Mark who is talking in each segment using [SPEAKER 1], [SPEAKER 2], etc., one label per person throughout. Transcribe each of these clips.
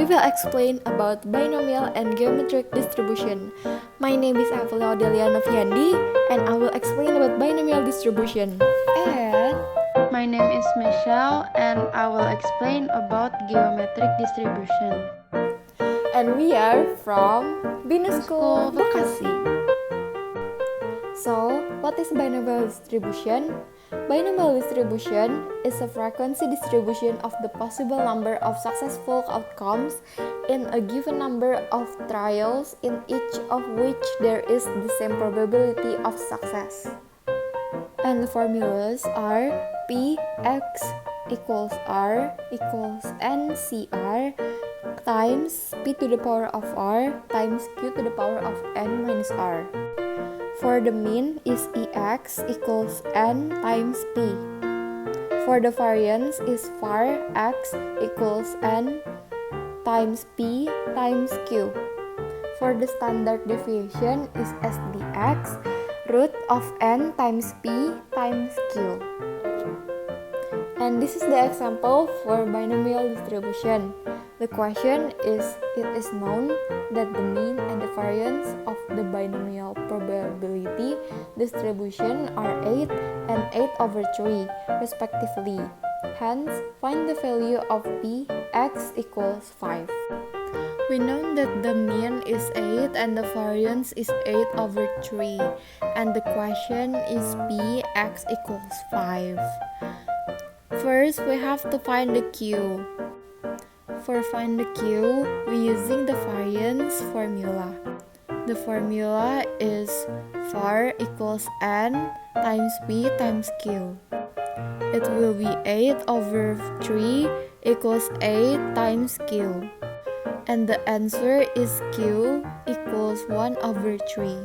[SPEAKER 1] will explain about binomial and geometric distribution. My name is Evelyn Odelia Noviandi, and I will explain about binomial distribution. And
[SPEAKER 2] my name is Michelle, and I will explain about geometric distribution.
[SPEAKER 1] And we are from Binomial Bekasi. So, what is binomial distribution? Binomial distribution is a frequency distribution of the possible number of successful outcomes in a given number of trials, in each of which there is the same probability of success. And the formulas are Px equals R equals NCR times P to the power of R times Q to the power of N minus R. For the mean is Ex equals N times P. For the variance is var X equals N times P times Q. For the standard deviation is SDX, root of N times P times Q. And this is the example for binomial distribution. The question is, it is known that the mean and the variance of the binomial probability distribution are 8 and 8/3 respectively. Hence, find the value of Px equals 5. We know that the mean is 8 and the variance is 8/3, and the question is Px equals 5. First, we have to find the Q. For find the Q, we're using the variance formula. The formula is var equals N times P times Q. It will be 8/3 equals 8 times Q. And the answer is Q equals 1/3.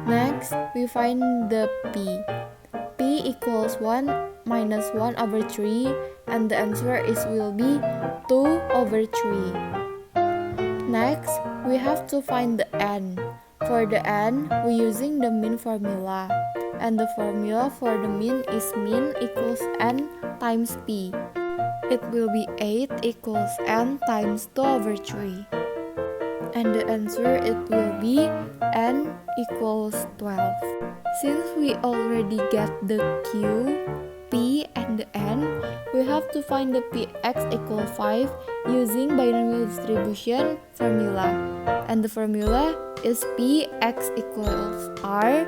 [SPEAKER 1] Next, we find the P. P equals 1 minus 1/3, and the answer will be 2/3. Next, we have to find the N. For the N, we're using the mean formula, and the formula for the mean is mean equals N times P. It will be 8 equals N times 2/3. And the answer will be N equals 12. Since we already get the Q, P, and the N, we have to find the Px equals 5 using binomial distribution formula. And the formula is Px equals R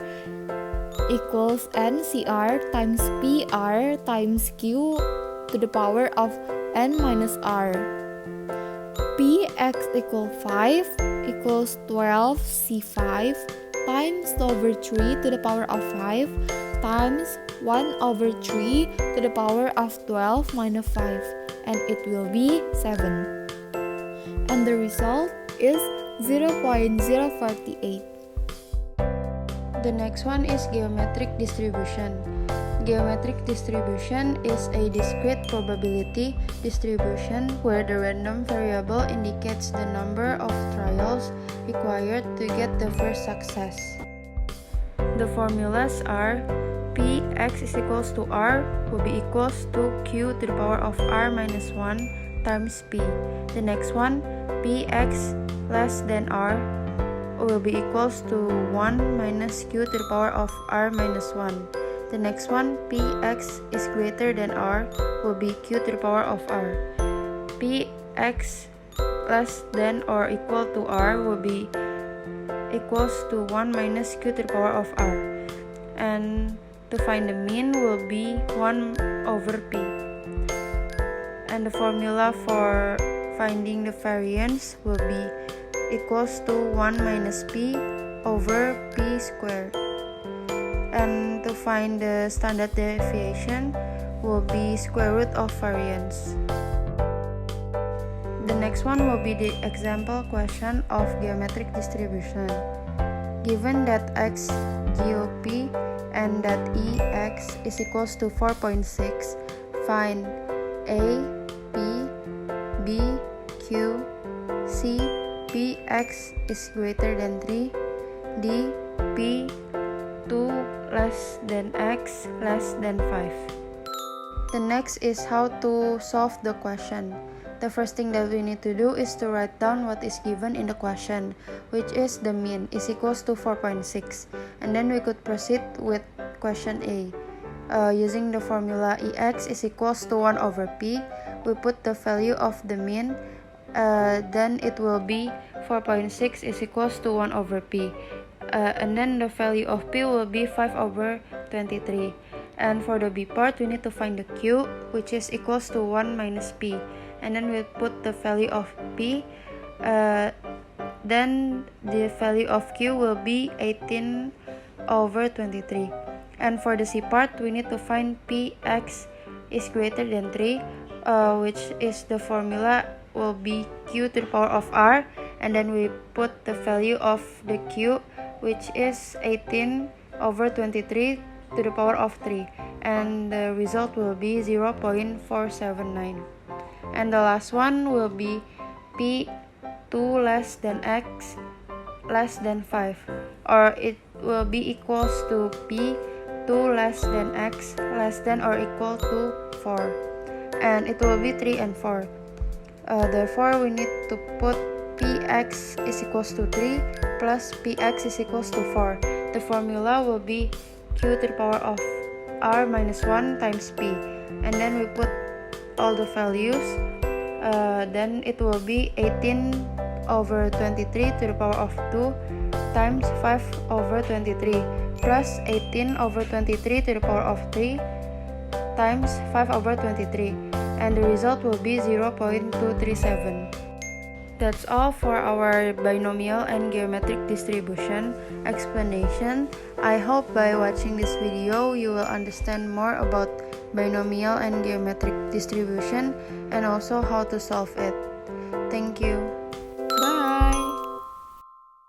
[SPEAKER 1] equals NCR times PR times Q to the power of N minus R. Px equals 5 equals 12 C5 times 2/3 to the power of 5 times 1/3 to the power of 12 minus 5, and it will be 7. And the result is 0.048.
[SPEAKER 2] The next one is geometric distribution. Geometric distribution is a discrete probability distribution where the random variable indicates the number of trials required to get the first success. The formulas are Px is equals to R will be equals to Q to the power of R minus 1 times P. The next one, Px less than R will be equals to 1 minus Q to the power of R minus 1. The next one, Px is greater than R will be Q to the power of R. Px less than or equal to R will be equals to 1 minus Q to the power of R. And to find the mean will be 1/P. And the formula for finding the variance will be equals to 1 minus P over P squared. And to find the standard deviation will be square root of variance. The next one will be the example question of geometric distribution. Given that X GOP and that Ex is equals to 4.6, find A, P, B, Q, C, Px is greater than 3, D, P, 2 less than X less than 5. The next is how to solve the question. the first thing that we need to do is to write down what is given in the question, which is the mean is equals to 4.6, and then we could proceed with question A. Using the formula EX is equals to 1 over P, we put the value of the mean, then it will be 4.6 is equals to 1 over P, and then the value of P will be 5 over 23. And for the B part, we need to find the Q, which is equals to 1 minus P, and then we put the value of P, then the value of Q will be 18 over 23. And for the C part, we need to find Px is greater than 3, which is the formula will be Q to the power of R, and then we put the value of the Q, which is 18 over 23 to the power of 3, and the result will be 0.479. And the last one will be P2 less than X less than 5, or it will be equals to P2 less than X less than or equal to 4, and it will be 3 and 4. Therefore, we need to put Px is equals to 3 plus Px is equals to 4. The formula will be Q to the power of R minus 1 times P, and then we put all the values, then it will be 18 over 23 to the power of 2 times 5 over 23 plus 18 over 23 to the power of 3 times 5 over 23, and the result will be 0.237. That's all for our binomial and geometric distribution explanation. I hope by watching this video you will understand more about binomial and geometric distribution and also how to solve it. Thank you.